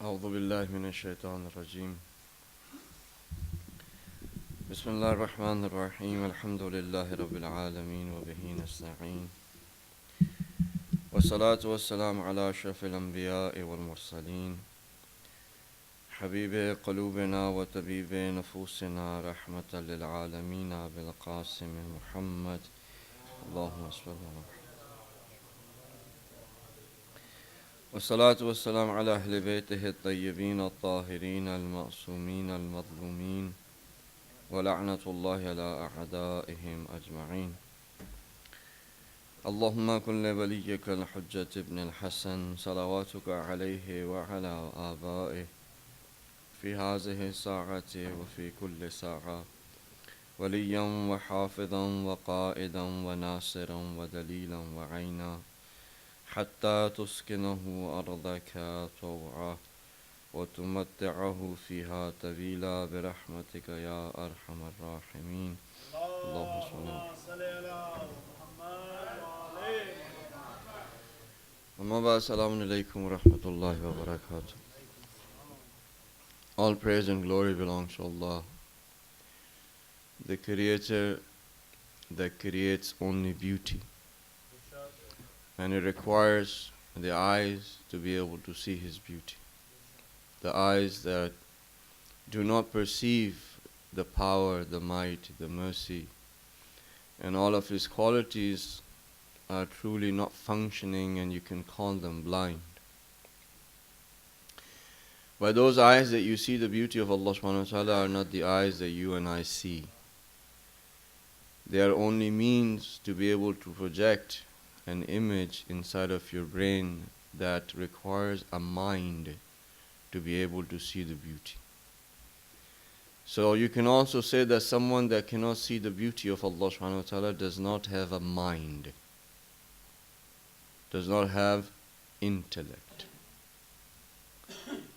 أعوذ بالله من الشيطان الرجيم. بسم الله الرحمن الرحيم. الحمد لله رب العالمين وبه نستعين. والصلاة والسلام على أشرف الأنبياء والمرسلين حبيب قلوبنا وطبيب نفوسنا رحمة للعالمين بالقاسم محمد. اللهم صل على محمد. والصلاة والسلام على أهل بيته الطيبين الطاهرين المعصومين المظلومين ولعنة الله على أعدائهم أجمعين. اللهم كن لوليك الحجة ابن الحسن صلواتك عليه وعلى آبائه في هذه الساعة وفي كل ساعة وليا وحافظا وقائدا وناصرا ودليلا وعينا حتى تسكنه أرضك طوعا وتمتعه فيها طويلا برحمتك يا أرحم الراحمين. اللهم صل على محمد. أما بعد. السلام عليكم ورحمة الله وبركاته. All praise and glory belongs to Allah, the Creator that creates only beauty, and it requires the eyes to be able to see His beauty. The eyes that do not perceive the power, the might, the mercy, and all of His qualities are truly not functioning, and you can call them blind. But those eyes that you see the beauty of Allah subhanahu wa ta'ala are not the eyes that you and I see. They are only means to be able to project an image inside of your brain that requires a mind to be able to see the beauty. So you can also say that someone that cannot see the beauty of Allah subhanahu wa ta'ala does not have a mind, does not have intellect.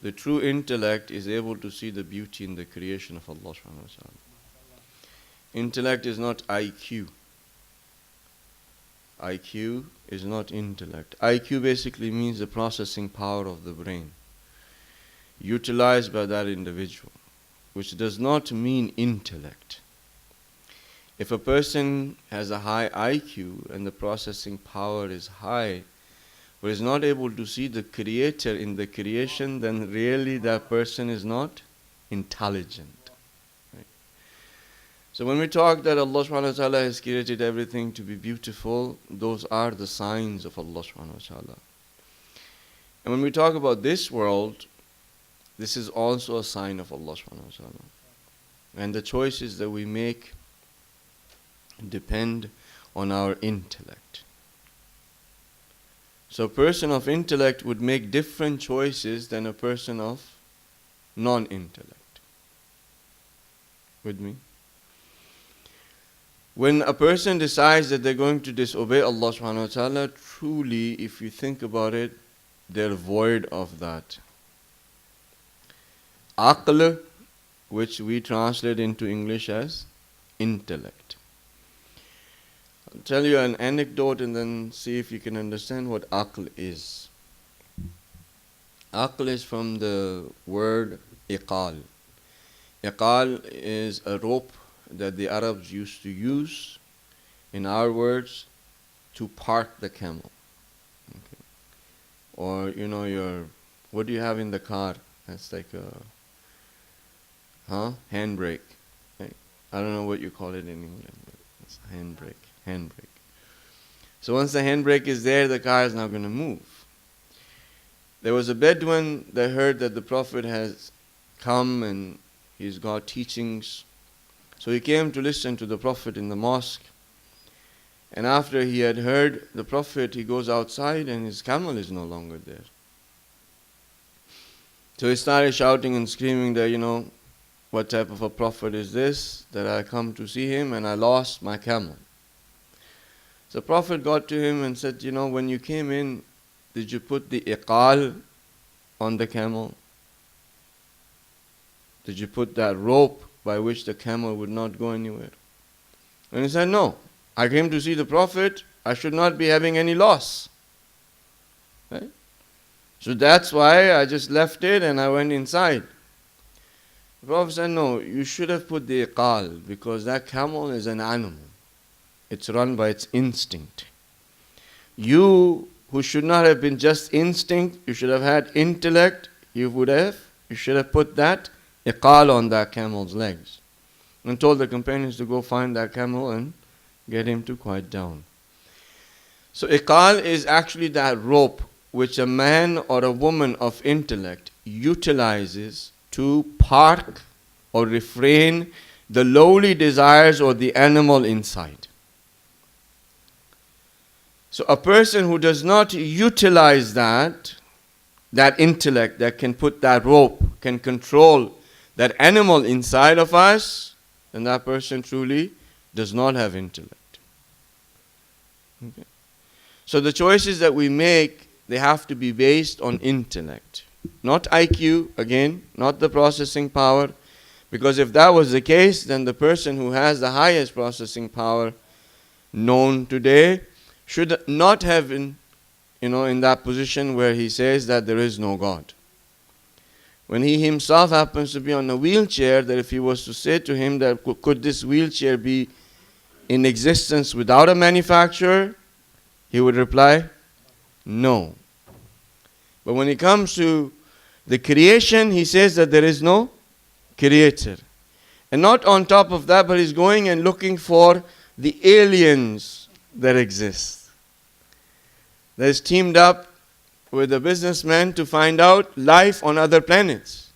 The true intellect is able to see the beauty in the creation of Allah subhanahu wa ta'ala. Intellect is not IQ. IQ is not intellect. IQ basically means the processing power of the brain, utilized by that individual, which does not mean intellect. If a person has a high IQ and the processing power is high, but is not able to see the Creator in the creation, then really that person is not intelligent. Right? So when we talk that Allah subhanahu wa ta'ala has created everything to be beautiful, those are the signs of Allah subhanahu wa ta'ala. And when we talk about this world, this is also a sign of Allah subhanahu wa ta'ala. And the choices that we make depend on our intellect. So a person of intellect would make different choices than a person of non-intellect. With me? When a person decides that they're going to disobey Allah subhanahu wa ta'ala, truly, if you think about it, they're void of that aql, which we translate into English as intellect. I'll tell you an anecdote and then see if you can understand what aql is. Aql is from the word iqal. Iqal is a rope that the Arabs used to use, in our words, to park the camel. Okay. Or, what do you have in the car? That's like a handbrake. Right? I don't know what you call it in England, but it's a handbrake. So once the handbrake is there, the car is not going to move. There was a Bedouin that heard that the Prophet has come and he's got teachings. So he came to listen to the Prophet in the mosque. And after he had heard the Prophet, he goes outside and his camel is no longer there. So he started shouting and screaming that, what type of a Prophet is this, that I come to see him and I lost my camel. So the Prophet got to him and said, when you came in, did you put the iqal on the camel? Did you put that rope by which the camel would not go anywhere? And he said, no, I came to see the Prophet, I should not be having any loss. Right? So that's why I just left it and I went inside. The Prophet said, no, you should have put the iqal, because that camel is an animal. It's run by its instinct. You, who should not have been just instinct, you should have had intellect, you should have put that iqal on that camel's legs. And told the companions to go find that camel and get him to quiet down. So iqal is actually that rope which a man or a woman of intellect utilizes to park or refrain the lowly desires or the animal inside. So a person who does not utilize that intellect that can put that rope, can control that animal inside of us, then that person truly does not have intellect. Okay. So the choices that we make, they have to be based on intellect. Not IQ, again, not the processing power. Because if that was the case, then the person who has the highest processing power known today should not have been, in that position where he says that there is no God. When he himself happens to be on a wheelchair, that if he was to say to him that could this wheelchair be in existence without a manufacturer, he would reply, no. But when it comes to the creation, he says that there is no creator. And not on top of that, but he's going and looking for the aliens that exist. That is teamed up with a businessman to find out life on other planets.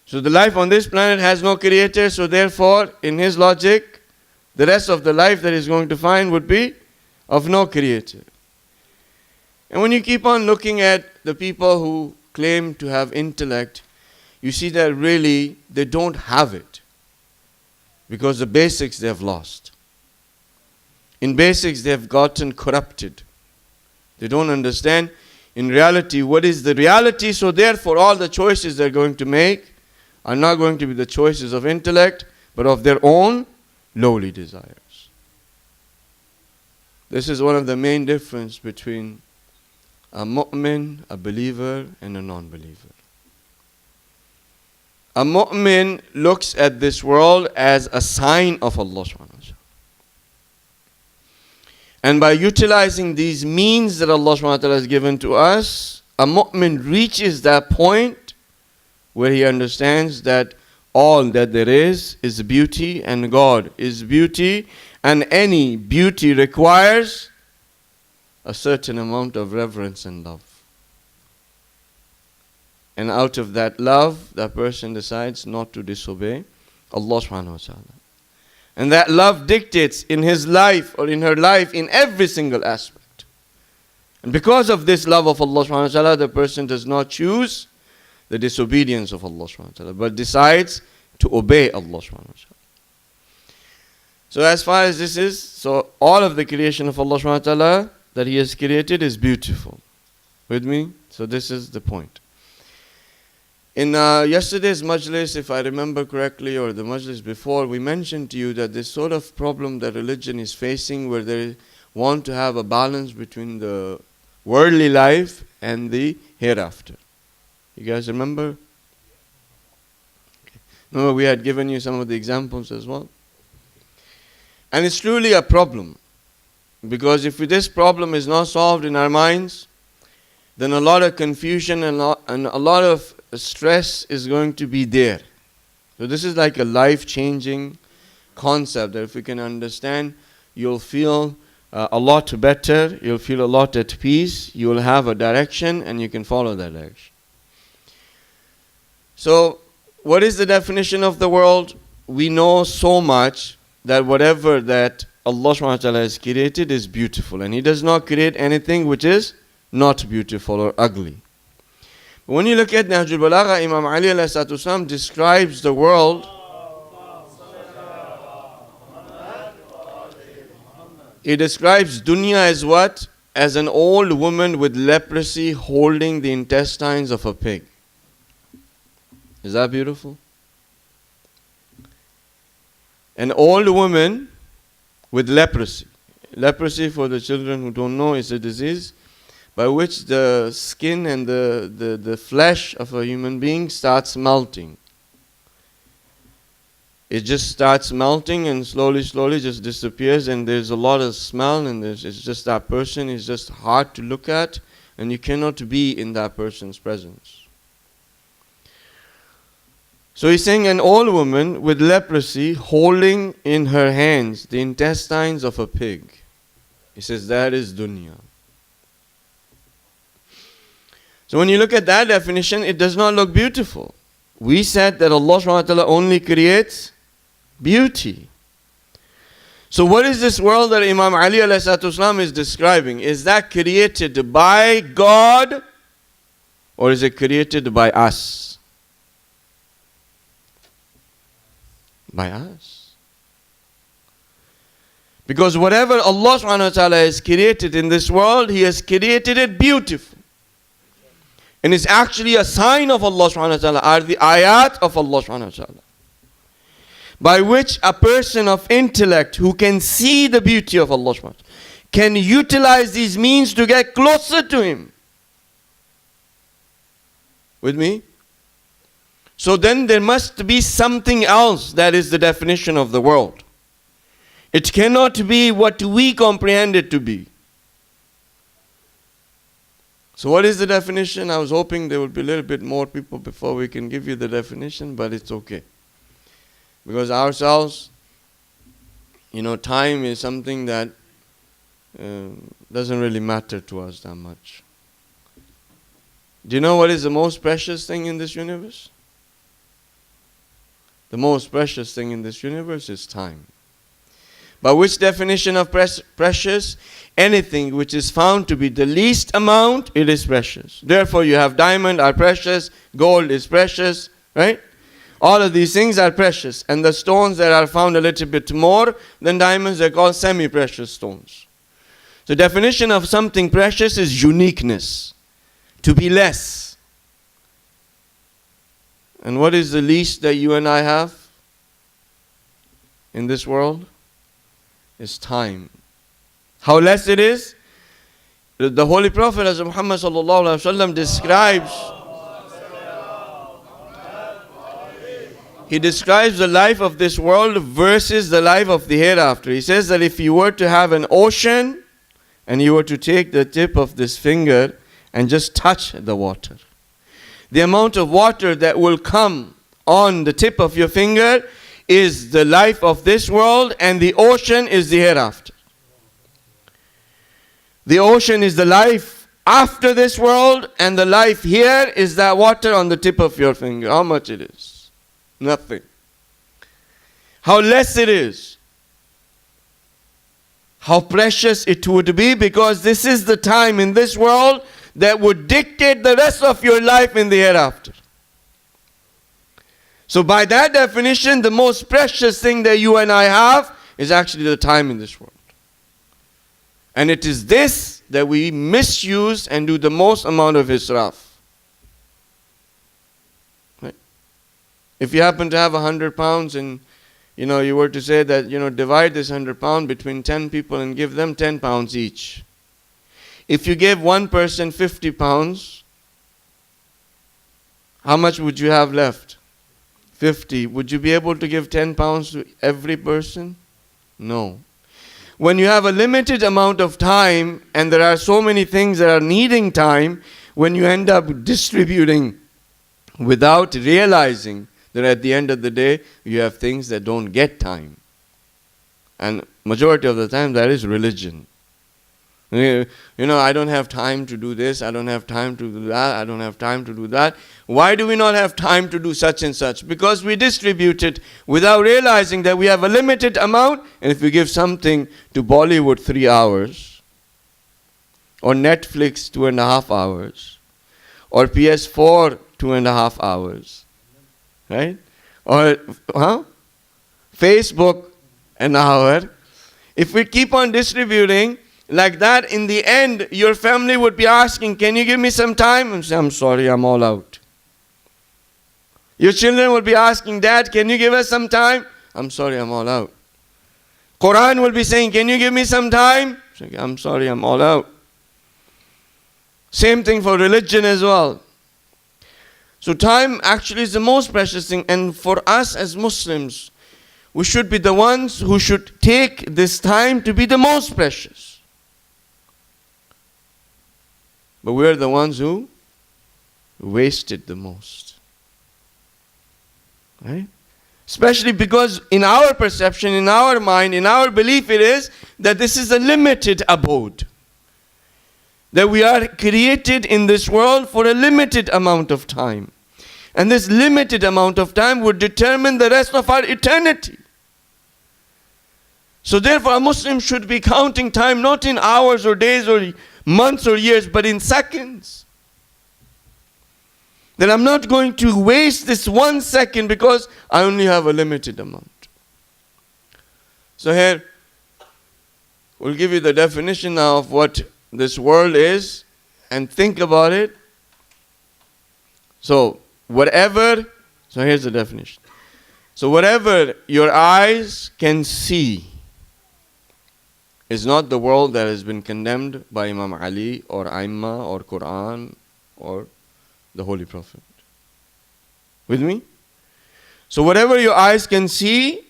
So the life on this planet has no creator, so therefore, in his logic, the rest of the life that he's going to find would be of no creator. And when you keep on looking at the people who claim to have intellect, you see that really they don't have it. Because the basics they have lost. In basics they have gotten corrupted. They don't understand in reality what is the reality, so therefore all the choices they're going to make are not going to be the choices of intellect, but of their own lowly desires. This is one of the main differences between a mu'min, a believer, and a non-believer. A mu'min looks at this world as a sign of Allah subhanahu wa ta'ala. And by utilizing these means that Allah subhanahu wa ta'ala has given to us, a mu'min reaches that point where he understands that all that there is beauty, and God is beauty, and any beauty requires a certain amount of reverence and love. And out of that love, that person decides not to disobey Allah subhanahu wa ta'ala. And that love dictates in his life or in her life in every single aspect. And because of this love of Allah subhanahu wa ta'ala, the person does not choose the disobedience of Allah subhanahu wa ta'ala, but decides to obey Allah subhanahu wa ta'ala. So as far as this is, so all of the creation of Allah subhanahu wa ta'ala that He has created is beautiful. With me? So this is the point. In yesterday's Majlis, if I remember correctly, or the Majlis before, we mentioned to you that this sort of problem that religion is facing, where they want to have a balance between the worldly life and the hereafter. You guys remember? Okay. No, we had given you some of the examples as well. And it's truly a problem. Because if this problem is not solved in our minds, then a lot of confusion and a lot of stress is going to be there. So this is like a life-changing concept that if you can understand, you'll feel a lot better, you'll feel a lot at peace, you'll have a direction and you can follow that direction. So what is the definition of the world? We know so much that whatever that Allah subhanahu wa ta'ala has created is beautiful, and He does not create anything which is not beautiful or ugly. But when you look at Nahjul Balagha, Imam Ali alayhi salatu wasalam describes the world. He describes dunya as what? As an old woman with leprosy holding the intestines of a pig. Is that beautiful? An old woman with leprosy. Leprosy, for the children who don't know, is a disease by which the skin and the flesh of a human being starts melting. It just starts melting and slowly just disappears, and there's a lot of smell, and it's just that person is just hard to look at, and you cannot be in that person's presence. So he's saying an old woman with leprosy holding in her hands the intestines of a pig. He says that is dunya. So when you look at that definition, it does not look beautiful. We said that Allah subhanahu wa ta'ala only creates beauty. So what is this world that Imam Ali alayhi salatu wasalam is describing? Is that created by God, or is it created by us? By us. Because whatever Allah subhanahu wa ta'ala has created in this world, He has created it beautiful. And it's actually a sign of Allah subhanahu wa ta'ala, are the ayat of Allah subhanahu wa ta'ala, by which a person of intellect who can see the beauty of Allah subhanahu wa ta'ala can utilize these means to get closer to Him. With me? So then there must be something else that is the definition of the world. It cannot be what we comprehend it to be. So what is the definition? I was hoping there would be a little bit more people before we can give you the definition, but it's okay. Because ourselves, time is something that doesn't really matter to us that much. Do you know what is the most precious thing in this universe? The most precious thing in this universe is time. By which definition of precious? Anything which is found to be the least amount, it is precious. Therefore you have diamond are precious, gold is precious, right? All of these things are precious. And the stones that are found a little bit more than diamonds, they're called semi-precious stones. The definition of something precious is uniqueness, to be less. And what is the least that you and I have in this world? Is time. How less it is? The Holy Prophet as Muhammad sallallahu alaihi wasallam describes, he describes the life of this world versus the life of the hereafter. He says that if you were to have an ocean and you were to take the tip of this finger and just touch the water, the amount of water that will come on the tip of your finger is the life of this world, and the ocean is the hereafter. The ocean is the life after this world, and the life here is that water on the tip of your finger. How much it is? Nothing. How less it is. How precious it would be, because this is the time in this world that would dictate the rest of your life in the hereafter. So by that definition, the most precious thing that you and I have is actually the time in this world. And it is this that we misuse and do the most amount of israf. Right? If you happen to have 100 pounds and you were to say that, divide this 100 pounds between 10 people and give them 10 pounds each. If you gave one person 50 pounds, how much would you have left? 50. Would you be able to give 10 pounds to every person? No. When you have a limited amount of time and there are so many things that are needing time, when you end up distributing without realizing that at the end of the day you have things that don't get time. And majority of the time that is religion. I don't have time to do this, I don't have time to do that, I don't have time to do that. Why do we not have time to do such and such? Because we distribute it without realizing that we have a limited amount, and if we give something to Bollywood 3 hours, or Netflix 2.5 hours, or PS4 2.5 hours, right? Or Facebook an hour. If we keep on distributing like that, in the end, your family would be asking, can you give me some time? And say, I'm sorry, I'm all out. Your children would be asking, Dad, can you give us some time? I'm sorry, I'm all out. Quran will be saying, can you give me some time? Say, I'm sorry, I'm all out. Same thing for religion as well. So time actually is the most precious thing, and for us as Muslims, we should be the ones who should take this time to be the most precious. But we're the ones who waste it the most. Right? Especially because in our perception, in our mind, in our belief it is that this is a limited abode. That we are created in this world for a limited amount of time. And this limited amount of time would determine the rest of our eternity. So therefore a Muslim should be counting time not in hours or days or months or years, but in seconds. That I'm not going to waste this 1 second because I only have a limited amount. So here, we'll give you the definition now of what this world is, and think about it. So here's the definition. So whatever your eyes can see is not the world that has been condemned by Imam Ali or Aimma or Quran or the Holy Prophet. With me? So whatever your eyes can see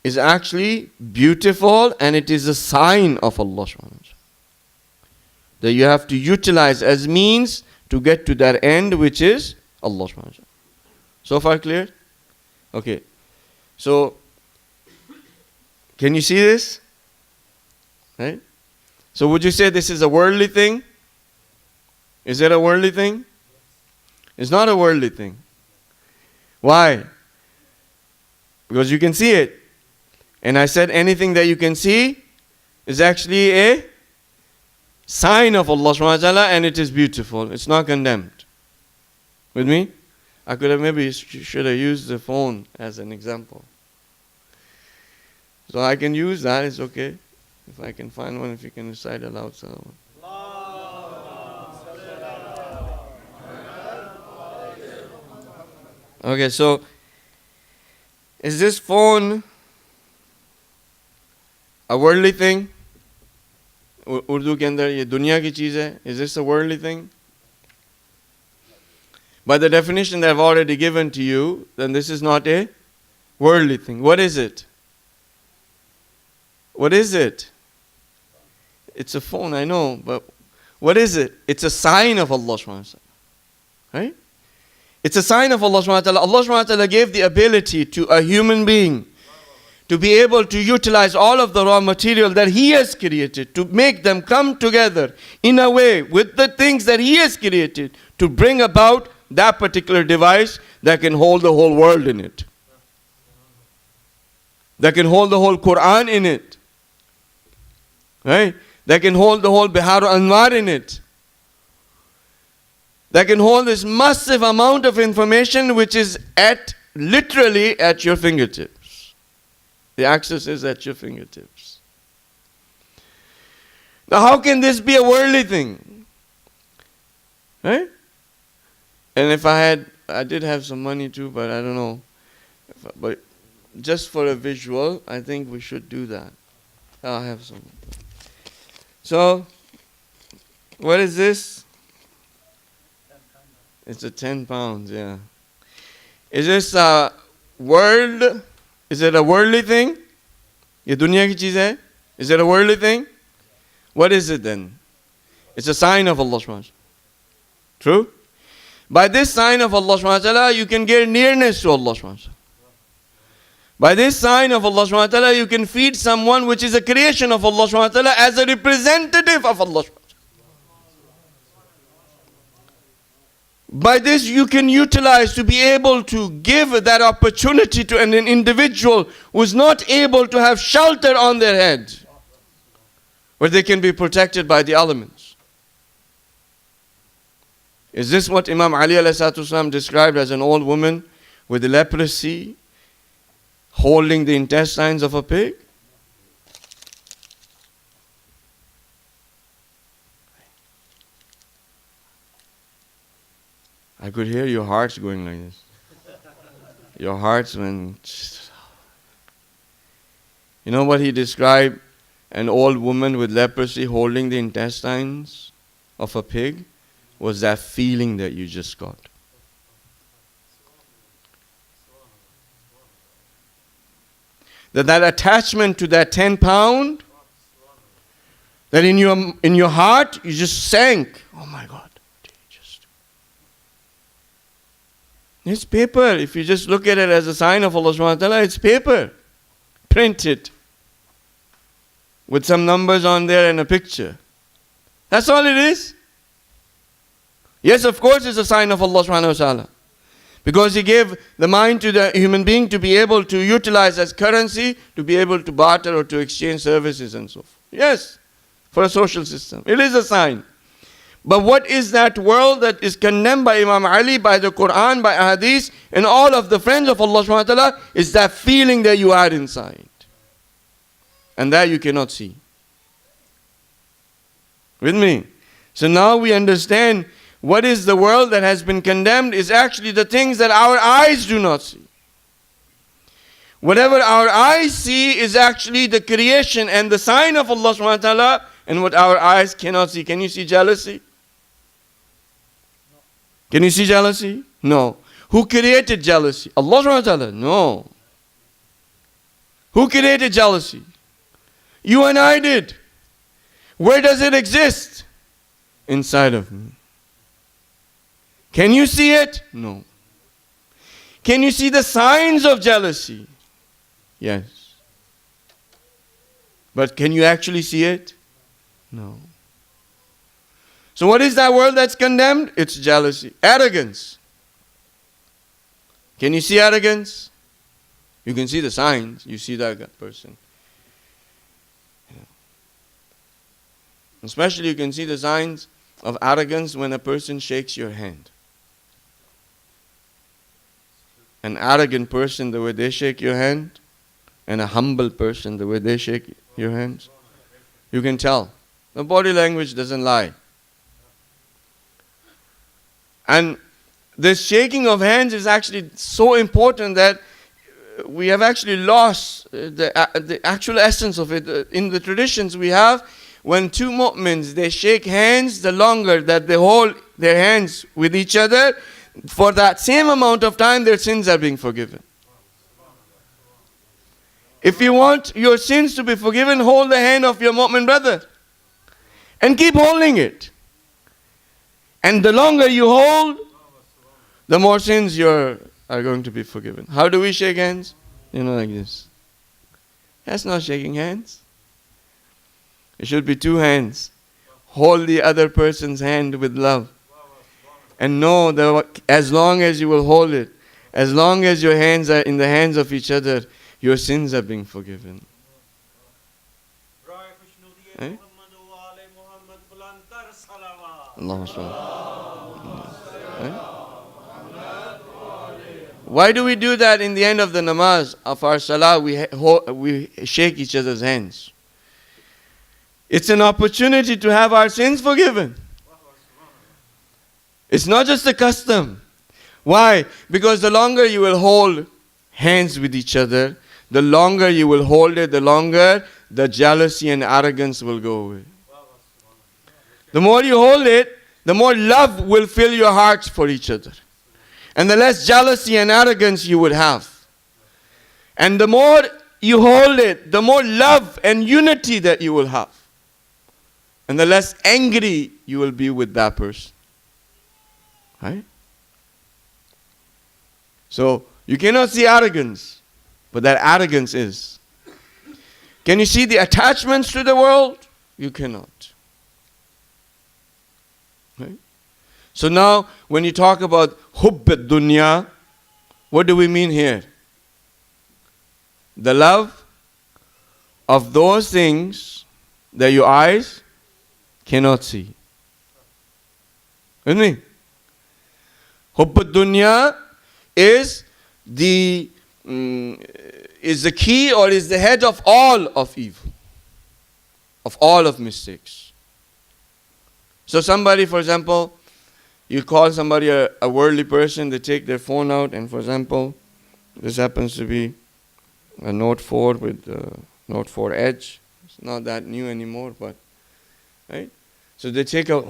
is actually beautiful, and it is a sign of Allah subhanahu wa ta'ala, that you have to utilize as means to get to that end, which is Allah subhanahu wa ta'ala. So far clear? Okay. So, can you see this? Right? So would you say this is a worldly thing? Is it a worldly thing? It's not a worldly thing. Why? Because you can see it. And I said anything that you can see is actually a sign of Allah subhanahu wa ta'ala, and it is beautiful. It's not condemned. With me? I could have maybe should have used the phone as an example. So I can use that, it's okay. If I can find one, if you can recite aloud. Okay, so is this phone a worldly thing? Urdu ke andar ye dunya ki cheez hai. Is this a worldly thing? By the definition that I've already given to you, then this is not a worldly thing. What is it? What is it? It's a phone, I know, but what is it? It's a sign of Allah subhanahu wa ta'ala. Right? It's a sign of Allah subhanahu wa ta'ala. Allah subhanahu wa ta'ala gave the ability to a human being to be able to utilize all of the raw material that He has created, to make them come together in a way with the things that He has created, to bring about that particular device that can hold the whole world in it, that can hold the whole Quran in it, right? That can hold the whole Bihar Anwar in it, that can hold this massive amount of information which is literally at your fingertips. The access is at your fingertips. Now how can this be a worldly thing? Right? And if I did have some money too, but I don't know. But just for a visual, I think we should do that. I'll have some. So, what is this? It's a 10 pounds, yeah. Is this a world? Is it a worldly thing? Ye dunya ki cheez hai? Is it a worldly thing? What is it then? It's a sign of Allah subhanahu wa ta'ala. True? By this sign of Allah subhanahu wa ta'ala, you can get nearness to Allah subhanahu wa ta'ala. By this sign of Allah subhanahu wa ta'ala, you can feed someone which is a creation of Allah subhanahu wa ta'ala as a representative of Allah subhanahu wa ta'ala. By this you can utilize to be able to give that opportunity to an individual who is not able to have shelter on their head, where they can be protected by the elements. Is this what Imam Ali ﷺ described as an old woman with leprosy holding the intestines of a pig? I could hear your hearts going like this. Your hearts went. You know what he described? An old woman with leprosy holding the intestines of a pig. was that feeling that you just got. That attachment to that 10 pound, that in your heart you just sank. Oh my God. It's paper. If you just look at it as a sign of Allah subhanahu wa ta'ala, it's paper. Printed. With some numbers on there and a picture. That's all it is. Yes, of course it's a sign of Allah subhanahu wa ta'ala. Because He gave the mind to the human being to be able to utilize as currency, to be able to barter or to exchange services and so forth. Yes, for a social system. It is a sign. But what is that world that is condemned by Imam Ali, by the Quran, by Hadith, and all of the friends of Allah subhanahu wa ta'ala, is that feeling that you had inside. And that you cannot see. With me? So now we understand what is the world that has been condemned is actually the things that our eyes do not see. Whatever our eyes see is actually the creation and the sign of Allah subhanahu wa ta'ala, and what our eyes cannot see. Can you see jealousy? Can you see jealousy? No. Who created jealousy? Allah subhanahu wa ta'ala? No. Who created jealousy? You and I did. Where does it exist? Inside of me. Can you see it? No. Can you see the signs of jealousy? Yes. But can you actually see it? No. So what is that world that's condemned? It's jealousy. Arrogance. Can you see arrogance? You can see the signs. You see that person. Especially you can see the signs of arrogance when a person shakes your hand. An arrogant person, the way they shake your hand, and a humble person, the way they shake your hands, you can tell. The body language doesn't lie. And this shaking of hands is actually so important that we have actually lost the actual essence of it. In the traditions we have, when two mu'mins, they shake hands, the longer that they hold their hands with each other, for that same amount of time their sins are being forgiven. If you want your sins to be forgiven, hold the hand of your mu'min brother. And keep holding it. And the longer you hold, the more sins are going to be forgiven. How do we shake hands? Like this. That's not shaking hands. It should be two hands. Hold the other person's hand with love. And know that as long as you will hold it, as long as your hands are in the hands of each other, your sins are being forgiven. Eh? Why do we do that in the end of the namaz of our salah? We shake each other's hands. It's an opportunity to have our sins forgiven. It's not just a custom. Why? Because the longer you will hold hands with each other, the longer you will hold it, the longer the jealousy and arrogance will go away. The more you hold it, the more love will fill your hearts for each other. And the less jealousy and arrogance you would have. And the more you hold it, the more love and unity that you will have. And the less angry you will be with that person. Right? So, you cannot see arrogance, but that arrogance is. Can you see the attachments to the world? You cannot. Right? So now, when you talk about hubb dunya, what do we mean here? The love of those things that your eyes cannot see. With me? Hubb dunya is the key or is the head of all of evil, of all of mistakes. So somebody, for example, you call somebody a worldly person, they take their phone out, and for example, this happens to be a Note 4 with Note 4 Edge. It's not that new anymore, but right. So they take out.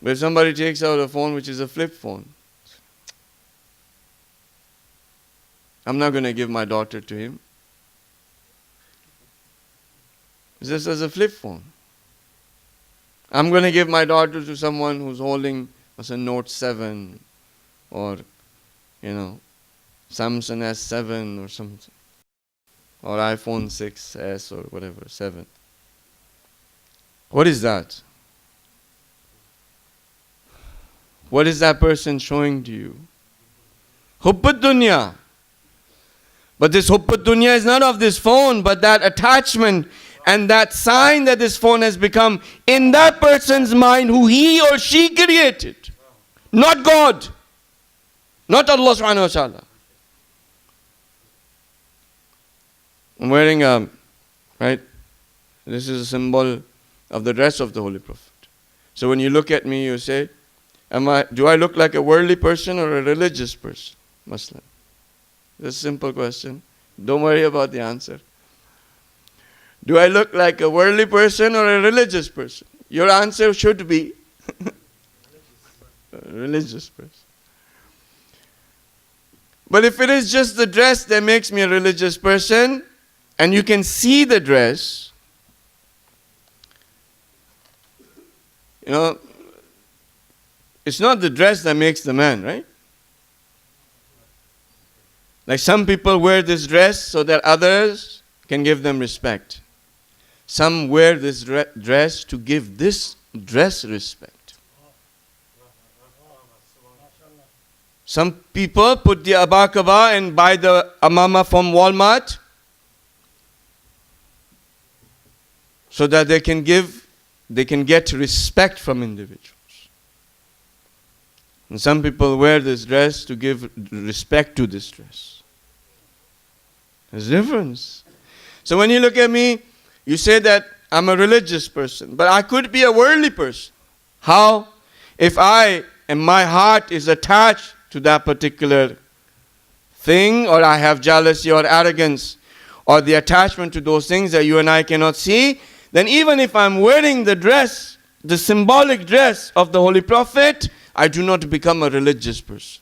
But if somebody takes out a phone which is a flip phone, I'm not going to give my daughter to him. It's just as a flip phone. I'm going to give my daughter to someone who's holding a Note 7 or, Samsung S7 or something. Or iPhone 6S or whatever, 7. What is that? What is that person showing to you? Hubbud dunya. But this hubbud dunya is not of this phone, but that attachment and that sign that this phone has become in that person's mind who he or she created. Not God. Not Allah subhanahu wa ta'ala. I'm wearing right? This is a symbol of the dress of the Holy Prophet. So when you look at me, you say, do I look like a worldly person or a religious person? Muslim. It's a simple question. Don't worry about the answer. Do I look like a worldly person or a religious person? Your answer should be a religious person. But if it is just the dress that makes me a religious person, and you can see the dress, it's not the dress that makes the man, right? Like some people wear this dress so that others can give them respect. Some wear this dress to give this dress respect. Some people put the abakaba and buy the amama from Walmart so that they can get respect from individuals. And some people wear this dress to give respect to this dress. There's a difference. So when you look at me, you say that I'm a religious person, but I could be a worldly person. How? If my heart is attached to that particular thing, or I have jealousy or arrogance, or the attachment to those things that you and I cannot see, then even if I'm wearing the dress, the symbolic dress of the Holy Prophet, I do not become a religious person.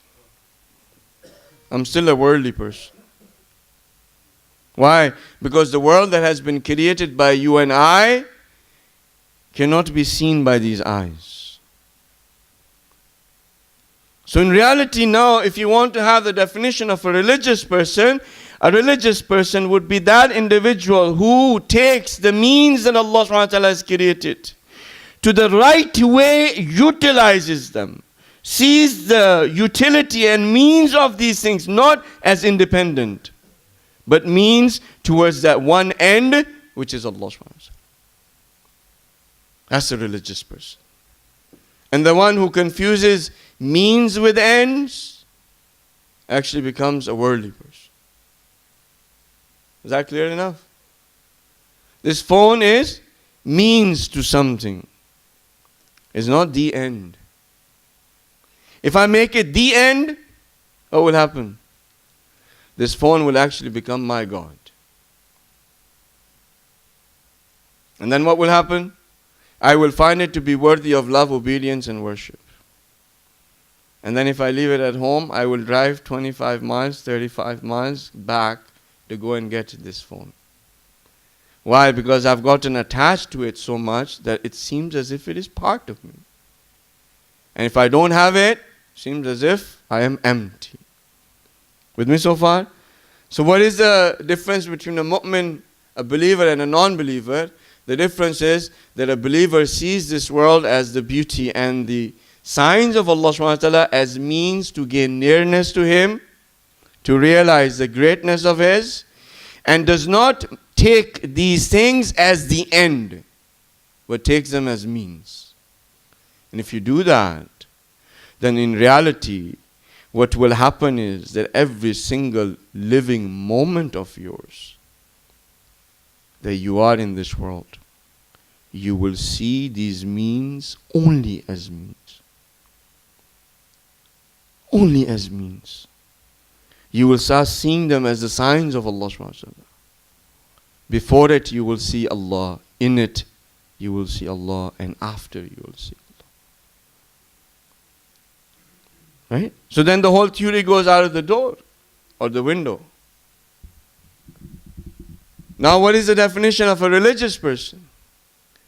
I'm still a worldly person. Why? Because the world that has been created by you and I cannot be seen by these eyes. So in reality now, if you want to have the definition of a religious person would be that individual who takes the means that Allah subhanahu wa ta'ala has created, to the right way utilizes them, sees the utility and means of these things not as independent, but means towards that one end, which is Allah subhanahu wa ta'ala. That's a religious person. And the one who confuses means with ends actually becomes a worldly person. Is that clear enough? This phone is means to something. It's not the end. If I make it the end, what will happen? This phone will actually become my God. And then what will happen? I will find it to be worthy of love, obedience, and worship. And then if I leave it at home, I will drive 25 miles, 35 miles back to go and get this phone. Why? Because I've gotten attached to it so much that it seems as if it is part of me. And if I don't have it, it seems as if I am empty. With me so far? So what is the difference between a mu'min, a believer, and a non-believer? The difference is that a believer sees this world as the beauty and the signs of Allah subhanahu wa ta'ala as means to gain nearness to Him, to realize the greatness of His, and does not take these things as the end, but takes them as means. And if you do that, then in reality, what will happen is that every single living moment of yours that you are in this world, you will see these means only as means. Only as means. You will start seeing them as the signs of Allah subhanahu wa ta'ala. Before it, you will see Allah in it you will see Allah, and after you will see Allah. Right? So then the whole theory goes out of the door or the window. Now what is the definition of a religious person?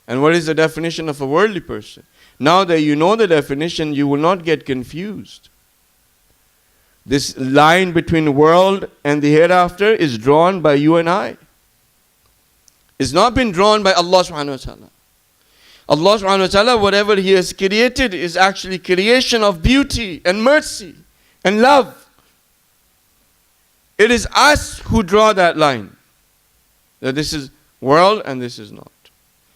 And what is the definition of a worldly person? Now that you know the definition, you will not get confused. This line between world and the hereafter is drawn by you and I. It's not been drawn by Allah subhanahu wa ta'ala. Allah subhanahu wa ta'ala, whatever He has created is actually creation of beauty and mercy and love. It is us who draw that line. That this is world and this is not.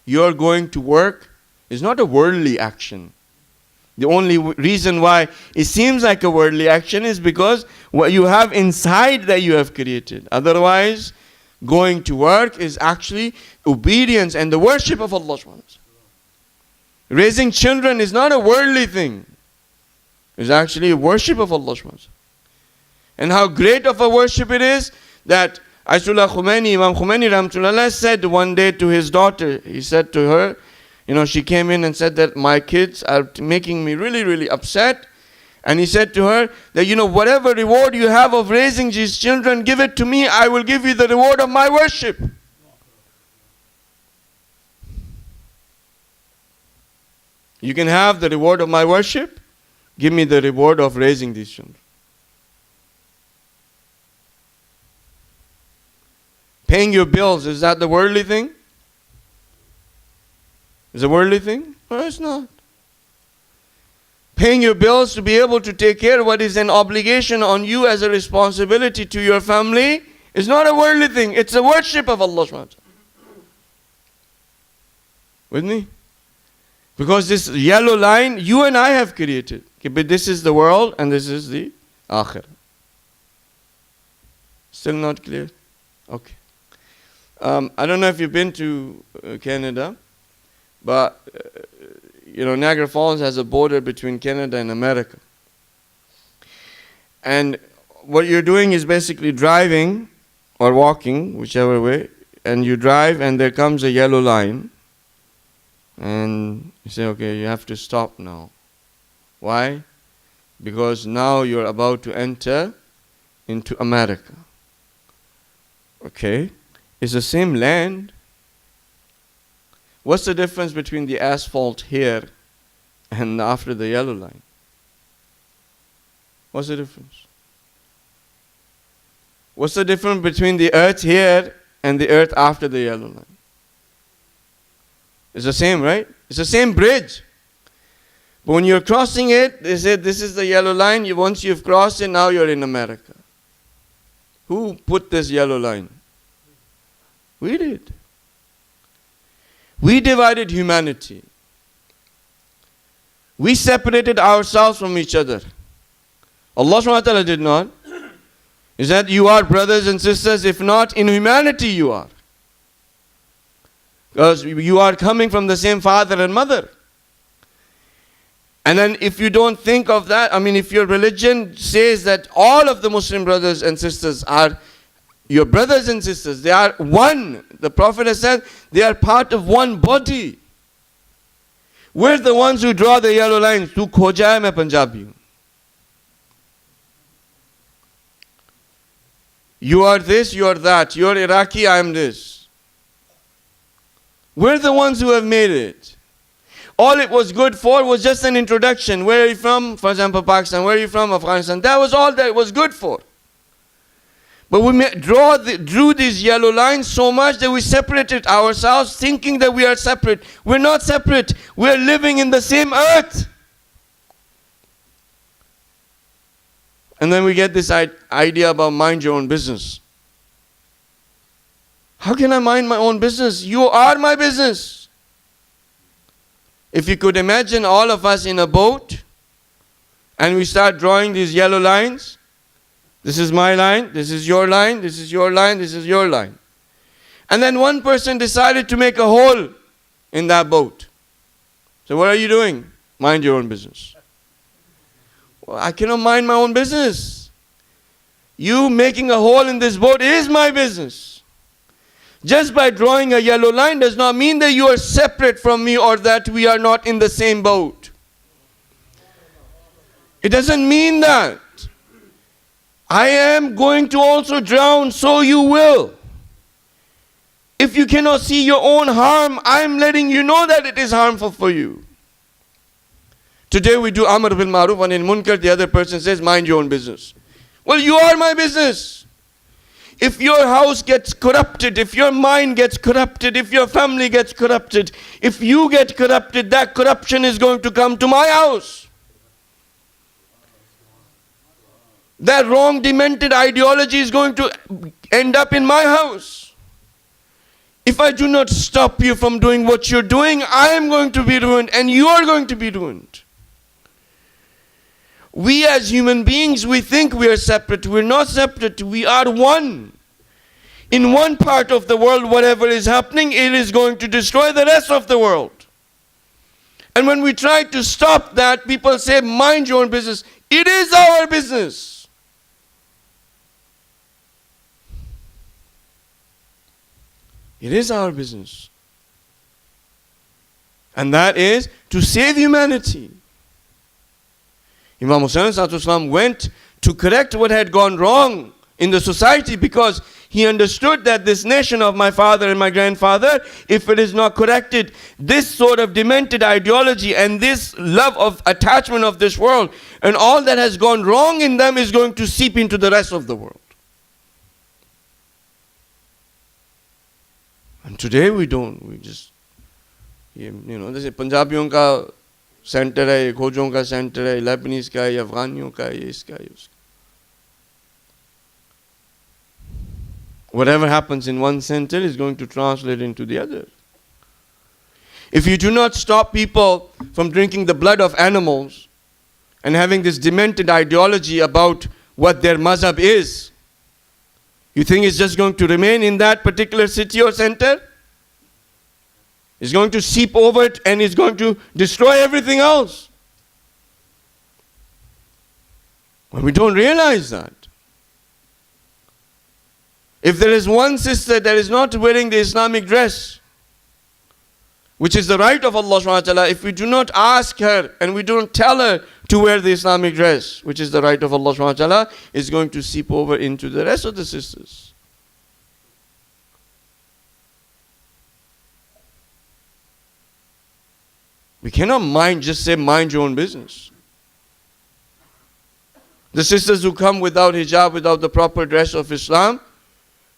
You're going to work is not a worldly action. The only reason why it seems like a worldly action is because what you have inside that you have created. Otherwise, going to work is actually obedience and the worship of Allah subhanahu wa ta'ala. Raising children is not a worldly thing. It's actually a worship of Allah subhanahu wa ta'ala. And how great of a worship it is that Ayatollah Khomeini, Imam Khomeini Rahmatullah said one day to his daughter, he said to her, she came in and said that my kids are making me really, really upset. And he said to her that, whatever reward you have of raising these children, give it to me. I will give you the reward of my worship. You can have the reward of my worship. Give me the reward of raising these children. Paying your bills, is that the worldly thing? Is it a worldly thing? No, it's not. Paying your bills to be able to take care of what is an obligation on you as a responsibility to your family is not a worldly thing. It's a worship of Allah subhanahu wa ta'ala. With me? Because this yellow line, you and I have created. Okay, but this is the world and this is the akhirah. Still not clear? Okay. I don't know if you've been to Canada, but Niagara Falls has a border between Canada and America. And what you're doing is basically driving or walking, whichever way, and you drive and there comes a yellow line. And you say, okay, you have to stop now. Why? Because now you're about to enter into America. Okay? It's the same land. What's the difference between the asphalt here and after the yellow line? What's the difference? What's the difference between the earth here and the earth after the yellow line? It's the same, right? It's the same bridge. But when you're crossing it, they said this is the yellow line. Once you've crossed it, now you're in America. Who put this yellow line? We did. We divided humanity. We separated ourselves from each other. Allah subhanahu wa ta'ala did not. He said, you are brothers and sisters, if not in humanity you are. Because you are coming from the same father and mother. And then if you don't think of that, if your religion says that all of the Muslim brothers and sisters are your brothers and sisters, they are one. The Prophet has said they are part of one body. We're the ones who draw the yellow lines. Tu khoja hai, main Punjabi hu. You are this, you are that. You are Iraqi, I am this. We're the ones who have made it. All it was good for was just an introduction. Where are you from? For example, Pakistan. Where are you from? Afghanistan. That was all that it was good for. But we drew these yellow lines so much that we separated ourselves thinking that we are separate. We're not separate. We're living in the same earth. And then we get this idea about mind your own business. How can I mind my own business? You are my business. If you could imagine all of us in a boat and we start drawing these yellow lines. This is my line, this is your line, this is your line, this is your line. And then one person decided to make a hole in that boat. So what are you doing? Mind your own business. Well, I cannot mind my own business. You making a hole in this boat is my business. Just by drawing a yellow line does not mean that you are separate from me or that we are not in the same boat. It doesn't mean that. I am going to also drown, so you will. If you cannot see your own harm, I am letting you know that it is harmful for you. Today we do Amr bil Maruf and in Munkar the other person says, mind your own business. Well, you are my business. If your house gets corrupted, if your mind gets corrupted, if your family gets corrupted, if you get corrupted, that corruption is going to come to my house. That wrong, demented ideology is going to end up in my house. If I do not stop you from doing what you're doing, I am going to be ruined and you are going to be ruined. We as human beings, we think we are separate. We're not separate. We are one. In one part of the world, whatever is happening, it is going to destroy the rest of the world. And when we try to stop that, people say, mind your own business. It is our business. It is our business. And that is to save humanity. Imam Hussain went to correct what had gone wrong in the society because he understood that this nation of my father and my grandfather, if it is not corrected, this sort of demented ideology and this love of attachment of this world and all that has gone wrong in them is going to seep into the rest of the world. And today we don't. We just, जैसे पंजाबियों का centre है, खोजों का centre है, Lebanese का है, अफगानियों का है, इसका है, उसका. Whatever happens in one center is going to translate into the other. If you do not stop people from drinking the blood of animals and having this demented ideology about what their mazhab is, you think it's just going to remain in that particular city or center? It's going to seep over it and it's going to destroy everything else. But we don't realize that. If there is one sister that is not wearing the Islamic dress, which is the right of Allah subhanahu wa ta'ala, if we do not ask her and we don't tell her to wear the Islamic dress, which is the right of Allah subhanahu wa ta'ala, is going to seep over into the rest of the sisters. We cannot just say mind your own business. The sisters who come without hijab, without the proper dress of Islam,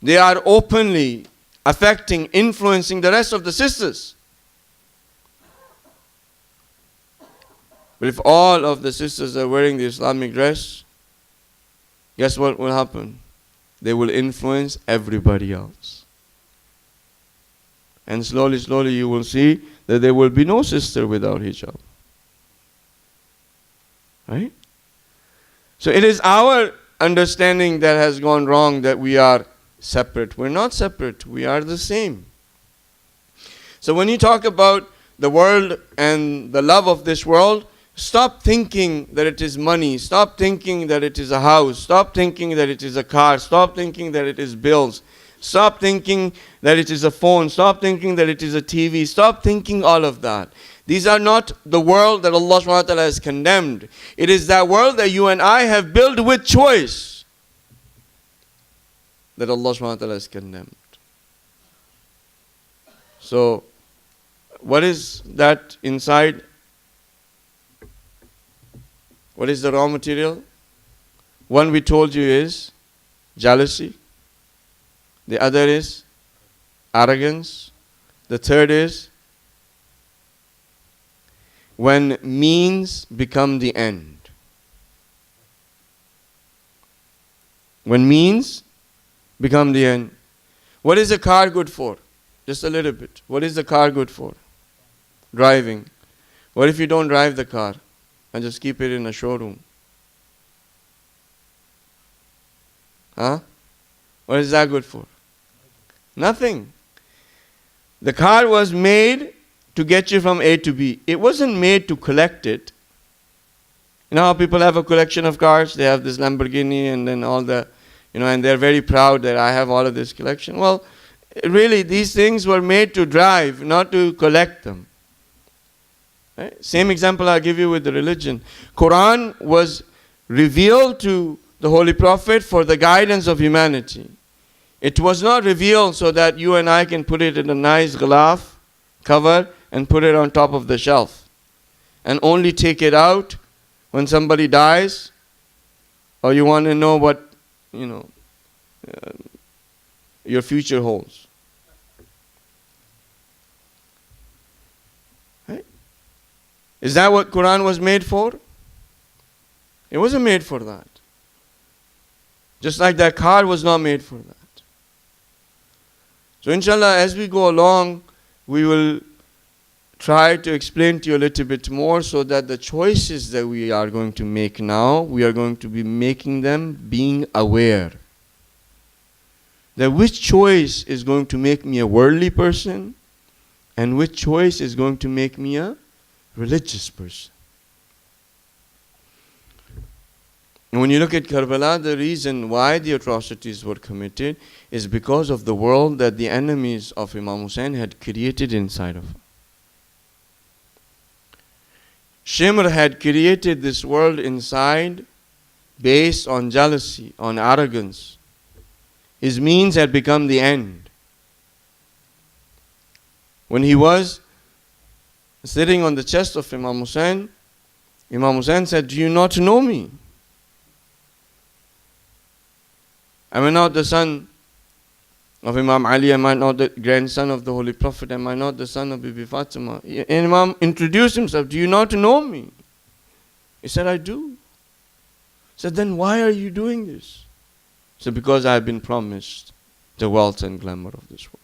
they are openly affecting, influencing the rest of the sisters. But if all of the sisters are wearing the Islamic dress, guess what will happen? They will influence everybody else. And slowly, slowly you will see that there will be no sister without hijab. Right? So it is our understanding that has gone wrong, that we are separate. We're not separate. We are the same. So when you talk about the world and the love of this world, stop thinking that it is money. Stop thinking that it is a house. Stop thinking that it is a car. Stop thinking that it is bills. Stop thinking that it is a phone. Stop thinking that it is a TV. Stop thinking all of that. These are not the world that Allah subhanahu wa ta'ala has condemned. It is that world that you and I have built with choice that Allah subhanahu wa ta'ala has condemned. So, what is that inside? What is the raw material? One we told you is jealousy. The other is arrogance. The third is when means become the end. When means become the end. What is a car good for? Just a little bit. What is the car good for? Driving. What if you don't drive the car and just keep it in a showroom? Huh? What is that good for? Nothing. The car was made to get you from A to B. It wasn't made to collect it. You know how people have a collection of cars? They have this Lamborghini and then all the, and they're very proud that I have all of this collection. Well, Really, these things were made to drive, not to collect them. Right? Same example I'll give you with the religion. Quran was revealed to the Holy Prophet for the guidance of humanity. It was not revealed so that you and I can put it in a nice ghilaf cover and put it on top of the shelf and only take it out when somebody dies, or you want to know what your future holds. Right? Is that what Quran was made for? It wasn't made for that. Just like that car was not made for that. So inshallah, as we go along, we will try to explain to you a little bit more so that the choices that we are going to make now, we are going to be making them being aware. That which choice is going to make me a worldly person and which choice is going to make me a religious person. And when you look at Karbala, the reason why the atrocities were committed is because of the world that the enemies of Imam Hussein had created inside of him. Shimr had created this world inside based on jealousy, on arrogance. His means had become the end. When he was sitting on the chest of Imam Hussein said, "Do you not know me? Am I not the son of Imam Ali? Am I not the grandson of the Holy Prophet? Am I not the son of Bibi Fatima?" And Imam introduced himself, "Do you not know me?" He said, "I do." He said, "Then why are you doing this?" He said, "Because I have been promised the wealth and glamour of this world."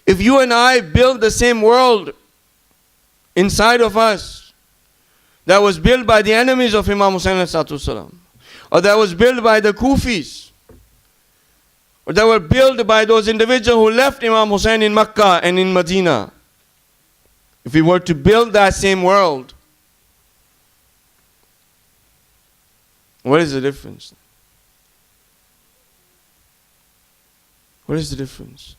If you and I build the same world inside of us that was built by the enemies of Imam Hussein as-salam, or that was built by the Kufis, or that were built by those individuals who left Imam Hussein in Makkah and in Medina, if we were to build that same world, what is the difference? What is the difference?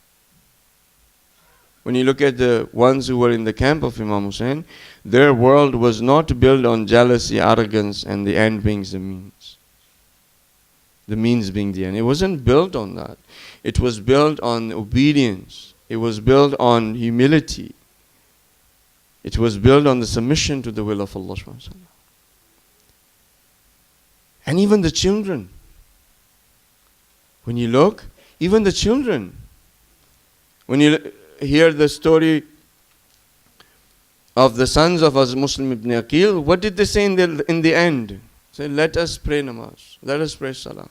When you look at the ones who were in the camp of Imam Hussein, their world was not built on jealousy, arrogance, and the end being the means. The means being the end. It wasn't built on that. It was built on obedience. It was built on humility. It was built on the submission to the will of Allah subhanahu wa ta'ala. And even the children. When you look, even the children. When you hear the story of the sons of Muslim ibn Aqil, what did they say in the end? Say, "Let us pray namaz. Let us pray salah."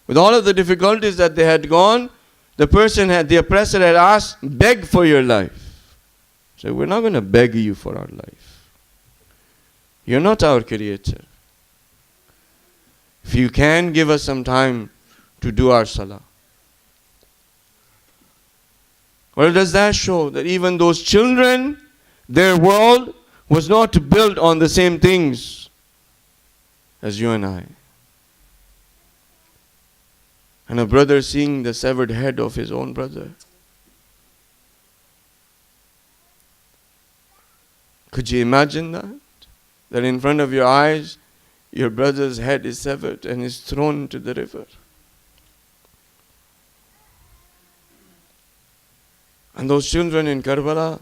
With all of the difficulties that they had gone, the oppressor had asked, "Beg for your life." So we're not going to beg you for our life. You're not our creator. If you can, give us some time to do our salah. Well, does that show that even those children, their world was not built on the same things as you and I? And a brother seeing the severed head of his own brother. Could you imagine that? That in front of your eyes, your brother's head is severed and is thrown into the river. And those children in Karbala,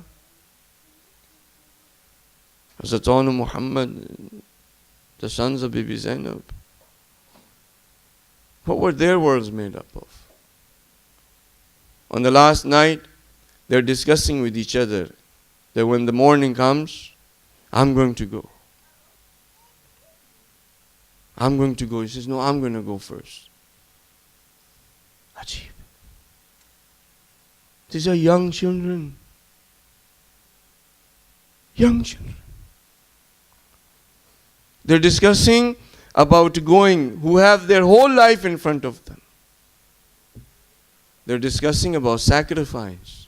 Hazrat Muhammad, the sons of Bibi Zainab, what were their worlds made up of? On the last night, they're discussing with each other that when the morning comes, I'm going to go. I'm going to go. He says, "No, I'm going to go first." Ajib. These are young children. Young children. They're discussing about going, who have their whole life in front of them. They're discussing about sacrifice.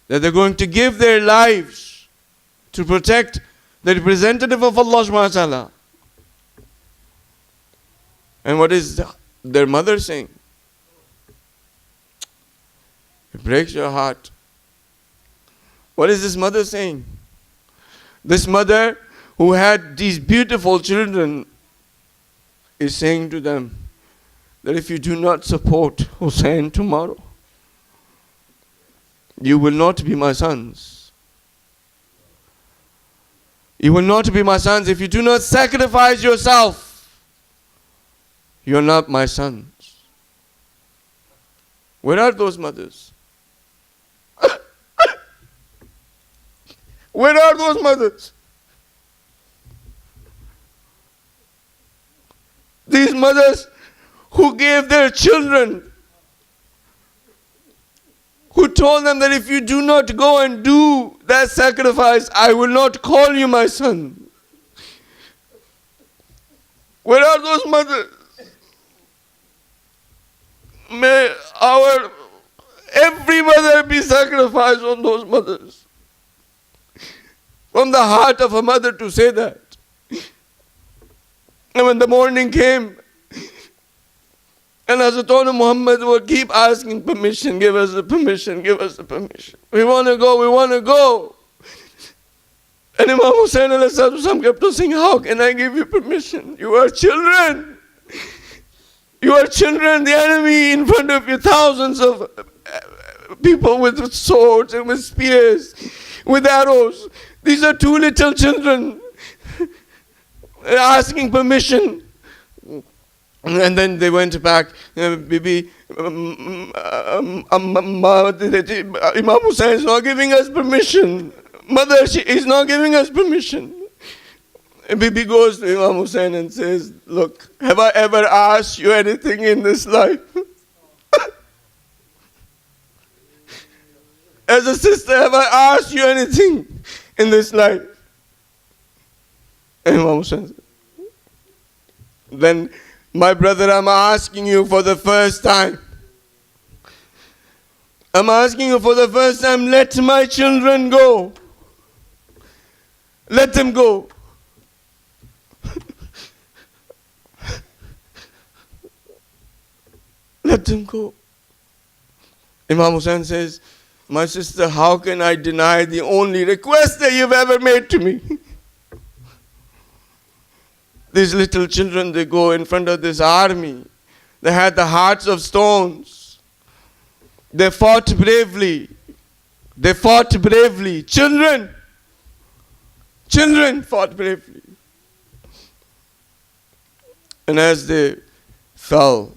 That they're going to give their lives to protect the representative of Allah subhanahu wa ta'ala. And what is their mother saying? It breaks your heart. What is this mother saying? This mother who had these beautiful children is saying to them that if you do not support Hussein tomorrow, you will not be my sons. You will not be my sons. If you do not sacrifice yourself, you are not my sons. Where are those mothers? Where are those mothers? These mothers who gave their children, who told them that if you do not go and do that sacrifice, I will not call you my son. Where are those mothers? May every mother be sacrificed on those mothers. From the heart of a mother to say that. And when the morning came, and Hazrat Muhammad would keep asking permission, give us the permission, give us the permission. We want to go, we want to go. And Imam Hussain kept on saying, how can I give you permission? You are children. You are children, the enemy in front of you, thousands of people with swords and with spears, with arrows. These are two little children asking permission. And then they went back. Bibi, Imam Hussain is not giving us permission. Mother, she is not giving us permission. And Bibi goes to Imam Hussain and says, look, have I ever asked you anything in this life? As a sister, have I asked you anything in this life? And Imam Hussain said, then, my brother, I'm asking you for the first time. I'm asking you for the first time, let my children go. Let them go. Let them go. Imam Hussain says, my sister, how can I deny the only request that you've ever made to me? These little children, they go in front of this army. They had the hearts of stones. They fought bravely. They fought bravely. Children fought bravely. And as they fell,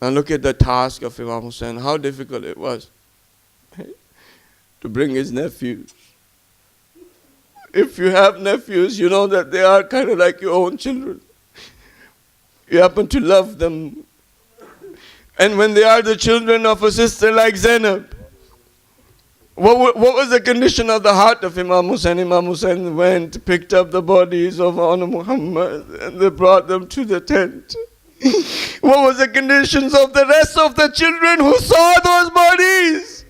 and look at the task of Imam Hussain, how difficult it was to bring his nephews. If you have nephews, you know that they are kind of like your own children. You happen to love them. And when they are the children of a sister like Zainab, what was the condition of the heart of Imam Hussain? Imam Hussain went, picked up the bodies of Honor Muhammad, and they brought them to the tent. What was the conditions of the rest of the children who saw those bodies?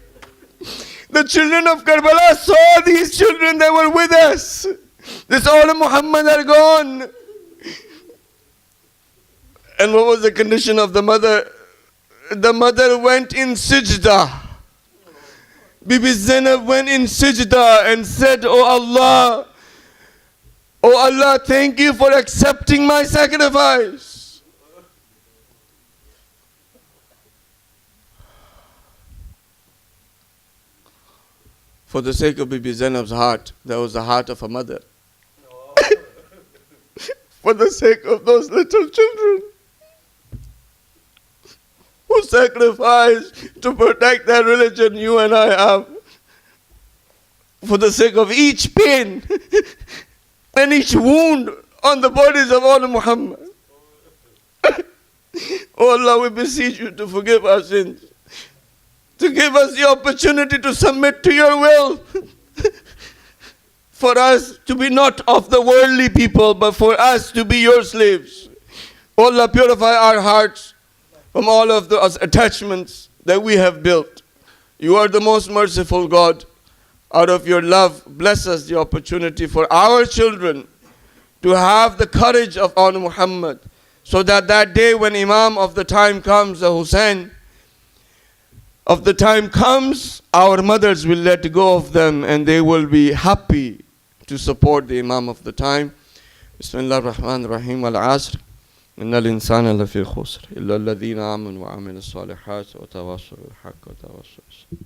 The children of Karbala saw these children, they were with us. This Honor Muhammad are gone. And what was the condition of the mother? The mother went in sajda. Bibi Zainab went in sajda and said, oh Allah, thank you for accepting my sacrifice. For the sake of Bibi Zainab's heart, that was the heart of a mother. For the sake of those little children who sacrificed to protect their religion, you and I have. For the sake of each pain and each wound on the bodies of all Muhammad. Oh Allah, we beseech you to forgive our sins, to give us the opportunity to submit to your will, for us to be not of the worldly people, but for us to be your slaves. Oh Allah, purify our hearts from all of the attachments that we have built. You are the most merciful God. Out of your love, bless us the opportunity for our children to have the courage of Honor Muhammad, So that that day when Imam of the time comes, the Hussein of the time comes, our mothers will let go of them and they will be happy to support the Imam of the time. Bismillah ar-Rahman ar-Rahim. Wal-Asr. إن الإنسان لفي خسر إلا الذين آمنوا وعملوا الصالحات وتواصوا بالحق وتواصوا بالصبر.